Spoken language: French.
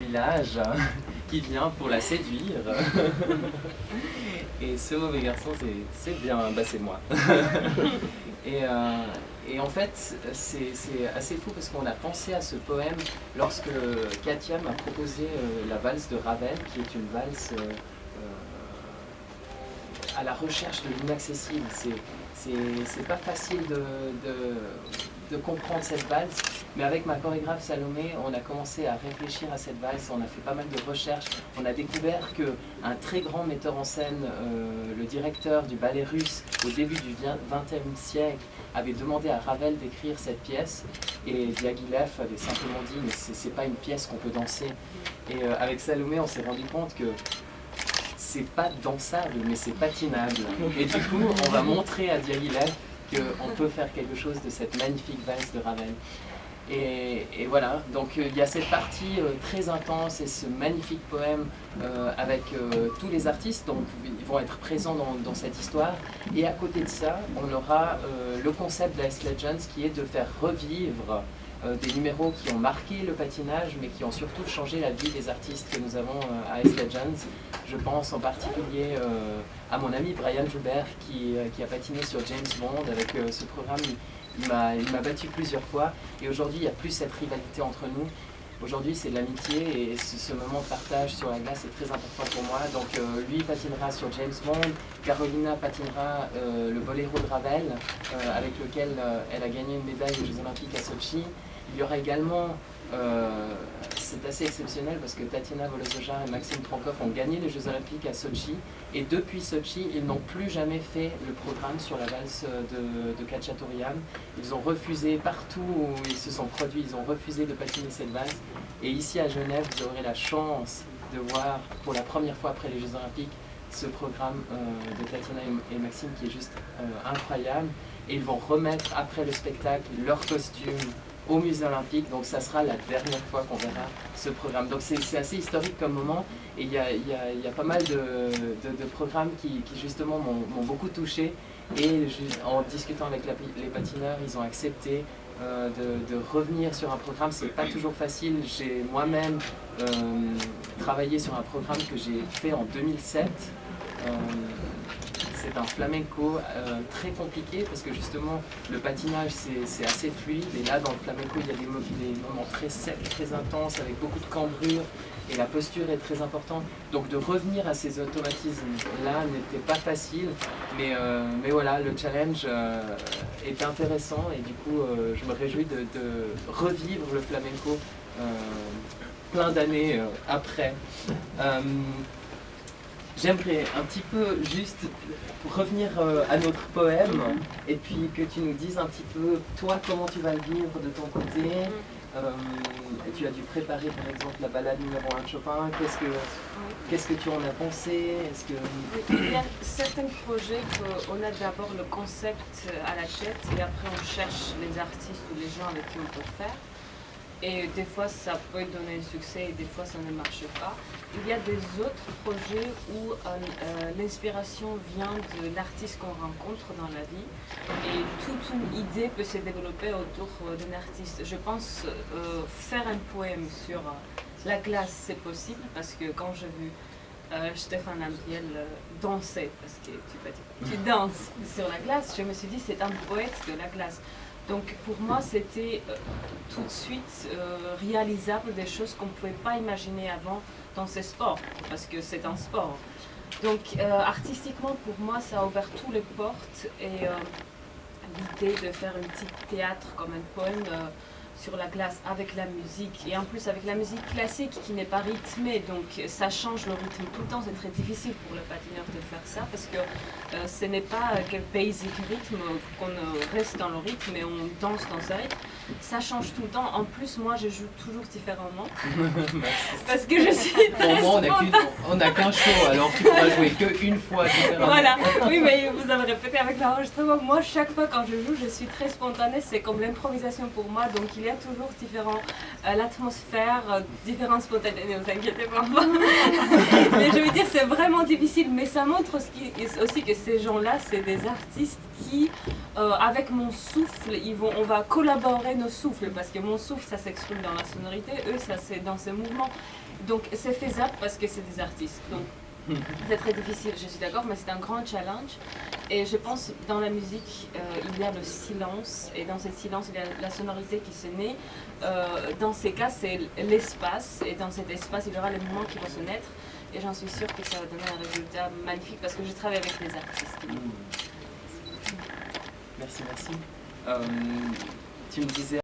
village qui vient pour la séduire. Et ce mauvais garçon, c'est bien, bah c'est moi. Et en fait, c'est assez fou parce qu'on a pensé à ce poème lorsque Katia m'a proposé la valse de Ravel, qui est une valse à la recherche de l'inaccessible. C'est pas facile de comprendre cette valse, mais avec ma chorégraphe Salomé, on a commencé à réfléchir à cette valse, on a fait pas mal de recherches, on a découvert qu'un très grand metteur en scène, le directeur du ballet russe au début du XXe siècle, avait demandé à Ravel d'écrire cette pièce, et Diaghilev avait simplement dit mais c'est pas une pièce qu'on peut danser. Et avec Salomé, on s'est rendu compte que c'est pas dansable, mais c'est patinable. Et du coup, on va montrer à Diaghilev qu'on peut faire quelque chose de cette magnifique valse de Ravel. Et voilà, donc il y a cette partie très intense et ce magnifique poème avec tous les artistes, donc ils vont être présents dans cette histoire. Et à côté de ça, on aura le concept d'Ice Legends qui est de faire revivre des numéros qui ont marqué le patinage, mais qui ont surtout changé la vie des artistes que nous avons à Ice Legends. Je pense en particulier à mon ami Brian Joubert qui a patiné sur James Bond avec ce programme. Il m'a battu plusieurs fois et aujourd'hui il n'y a plus cette rivalité entre nous. Aujourd'hui c'est de l'amitié et ce moment de partage sur la glace est très important pour moi. Donc lui patinera sur James Bond, Carolina patinera le Boléro de Ravel avec lequel elle a gagné une médaille aux Jeux Olympiques à Sochi. Il y aura également, c'est assez exceptionnel parce que Tatiana Volosoja et Maxime Trankov ont gagné les Jeux Olympiques à Sochi et depuis Sochi, ils n'ont plus jamais fait le programme sur la valse de Khachaturian. Ils ont refusé partout où ils se sont produits, ils ont refusé de patiner cette valse. Et ici à Genève, vous aurez la chance de voir pour la première fois après les Jeux Olympiques ce programme de Tatiana et Maxime qui est juste incroyable. Et ils vont remettre après le spectacle leurs costumes au musée olympique, donc ça sera la dernière fois qu'on verra ce programme. Donc c'est assez historique comme moment, et il y a pas mal de programmes qui justement m'ont beaucoup touché, et en discutant avec les patineurs, ils ont accepté de revenir sur un programme. C'est pas toujours facile, j'ai moi-même travaillé sur un programme que j'ai fait en 2007, c'est un flamenco très compliqué parce que justement le patinage c'est assez fluide et là dans le flamenco il y a des moments très secs, très intenses avec beaucoup de cambrure et la posture est très importante. Donc de revenir à ces automatismes là n'était pas facile, mais voilà, le challenge est intéressant et du coup je me réjouis de revivre le flamenco plein d'années après. J'aimerais un petit peu juste revenir à notre poème et puis que tu nous dises un petit peu, toi, comment tu vas le vivre de ton côté. Tu as dû préparer par exemple la balade numéro 1 de Chopin. Qu'est-ce que tu en as pensé? Il y a certains projets qu'on a d'abord le concept à la tête et après on cherche les artistes ou les gens avec qui on peut faire. Et des fois ça peut donner un succès et des fois ça ne marche pas. Il y a des autres projets où l'inspiration vient de l'artiste qu'on rencontre dans la vie et toute une idée peut se développer autour d'un artiste. Je pense faire un poème sur la glace c'est possible parce que quand j'ai vu Stéphane Lambiel danser, parce que tu danses sur la glace, je me suis dit c'est un poète de la glace. Donc pour moi, c'était tout de suite réalisable des choses qu'on ne pouvait pas imaginer avant dans ces sports, parce que c'est un sport. Donc artistiquement, pour moi, ça a ouvert toutes les portes et l'idée de faire un petit théâtre comme un poème sur la glace avec la musique et en plus avec la musique classique qui n'est pas rythmée, donc ça change le rythme tout le temps. C'est très difficile pour le patineur de faire ça parce que ce n'est pas quel basic rythme qu'on reste dans le rythme et on danse dans ce rythme, ça change tout le temps. En plus moi je joue toujours différemment parce que je suis très Pour moi on n'a qu'un show, alors tu pourras jouer qu'une fois différemment. Voilà, oui mais vous avez répété avec l'enregistrement, moi chaque fois quand je joue je suis très spontanée, c'est comme l'improvisation pour moi, donc il y a toujours différents, l'atmosphère, différentes spontanéités, ne vous inquiétez pas. Mais je veux dire, c'est vraiment difficile, mais ça montre aussi que ces gens-là, c'est des artistes qui, avec mon souffle, on va collaborer nos souffles, parce que mon souffle, ça s'exprime dans la sonorité, eux, ça c'est dans ces mouvements. Donc c'est faisable parce que c'est des artistes. Donc c'est très difficile, je suis d'accord, mais c'est un grand challenge. Et je pense dans la musique, il y a le silence, et dans ce silence, il y a la sonorité qui se naît. Dans ces cas, c'est l'espace, et dans cet espace, il y aura les moments qui vont se naître. Et j'en suis sûre que ça va donner un résultat magnifique parce que je travaille avec des artistes. Merci, merci. Tu me disais